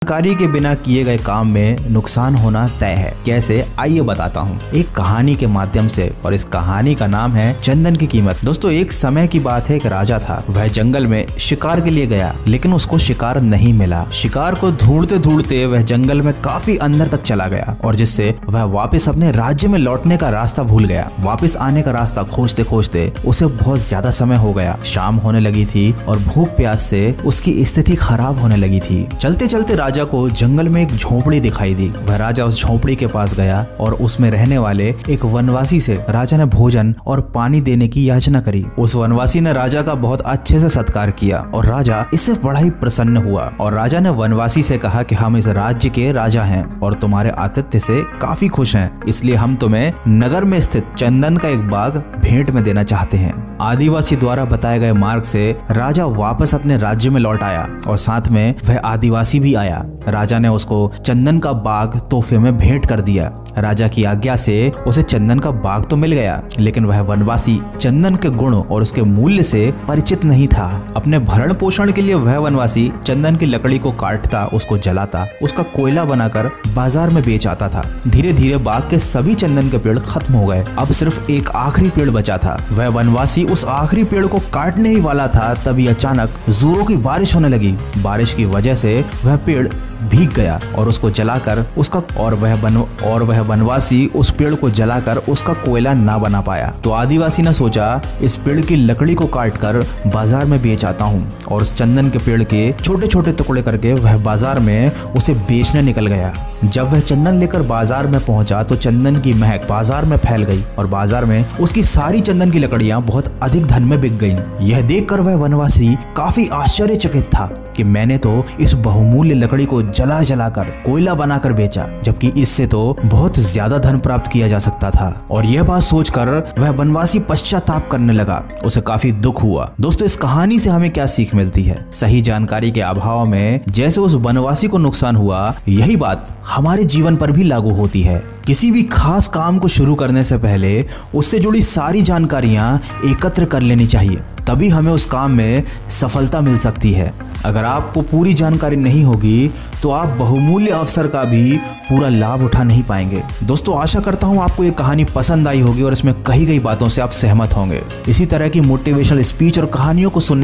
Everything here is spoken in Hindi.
जानकारी के बिना किए गए काम में नुकसान होना तय है। कैसे, आइए बताता हूँ एक कहानी के माध्यम से, और इस कहानी का नाम है चंदन की कीमत। दोस्तों, एक समय की बात है, एक राजा था। वह जंगल में शिकार के लिए गया, लेकिन उसको शिकार नहीं मिला। शिकार को ढूंढते ढूंढते वह जंगल में काफी अंदर तक चला गया, और जिससे वह वापस अपने राज्य में लौटने का रास्ता भूल गया। वापस आने का रास्ता खोजते खोजते उसे बहुत ज्यादा समय हो गया। शाम होने लगी थी और भूख प्यास से उसकी स्थिति खराब होने लगी थी। चलते चलते राजा को जंगल में एक झोपड़ी दिखाई दी। वह राजा उस झोपड़ी के पास गया और उसमें रहने वाले एक वनवासी से राजा ने भोजन और पानी देने की याचना करी। उस वनवासी ने राजा का बहुत अच्छे से सत्कार किया और राजा इससे बड़ा ही प्रसन्न हुआ। और राजा ने वनवासी से कहा कि हम इस राज्य के राजा हैं और तुम्हारे आतिथ्य से काफी खुश हैं, इसलिए हम तुम्हें नगर में स्थित चंदन का एक बाग भेंट में देना चाहते हैं। आदिवासी द्वारा बताए गए मार्ग से राजा वापस अपने राज्य में लौट आया और साथ में वह आदिवासी भी आया। राजा ने उसको चंदन का बाग तोहफे में भेंट कर दिया। राजा की आज्ञा से उसे चंदन का बाग तो मिल गया, लेकिन वह वनवासी चंदन के गुण और उसके मूल्य से परिचित नहीं था। अपने भरण पोषण के लिए वह वनवासी चंदन की लकड़ी को काटता, उसको जलाता, उसका कोयला बनाकर बाजार में बेच आता था। धीरे धीरे बाग के सभी चंदन के पेड़ खत्म हो गए। अब सिर्फ एक आखिरी पेड़ बचा था। वह वनवासी उस आखिरी पेड़ को काटने ही वाला था, तभी अचानक जोरों की बारिश होने लगी। बारिश की वजह से वह पेड़ भीग गया और उसको जलाकर उसका और वह वनवासी उस पेड़ को जलाकर उसका कोयला ना बना पाया। तो आदिवासी ने सोचा, इस पेड़ की लकड़ी को काटकर बाजार में बेच आता हूँ, और उस चंदन के पेड़ के छोटे छोटे टुकड़े करके वह बाजार में उसे बेचने निकल गया। जब वह चंदन लेकर बाजार में पहुंचा तो चंदन की महक बाजार में फैल गई और बाजार में उसकी सारी चंदन की लकड़ियां बहुत अधिक धन में बिक गईं। यह देखकर वह वनवासी काफी आश्चर्यचकित था कि मैंने तो इस बहुमूल्य लकड़ी को जला जलाकर कोयला बनाकर बेचा, जबकि इससे तो बहुत ज्यादा धन प्राप्त किया जा सकता था। और यह बात सोचकर वह वनवासी पश्चाताप करने लगा। उसे काफी दुख हुआ। दोस्तों, इस कहानी से हमें क्या सीख मिलती है? सही जानकारी के अभाव में जैसे उस वनवासी को नुकसान हुआ, यही बात हमारे जीवन पर भी लागू होती है। किसी भी खास काम को शुरू करने से पहले उससे जुड़ी सारी जानकारियां एकत्र कर लेनी चाहिए, तभी हमें उस काम में सफलता मिल सकती है। अगर आपको पूरी जानकारी नहीं होगी तो आप बहुमूल्य अवसर का भी पूरा लाभ उठा नहीं पाएंगे। दोस्तों, आशा करता हूँ आपको ये कहानी पसंद आई होगी और इसमें कही गई बातों से आप सहमत होंगे। इसी तरह की मोटिवेशनल स्पीच और कहानियों को सुनने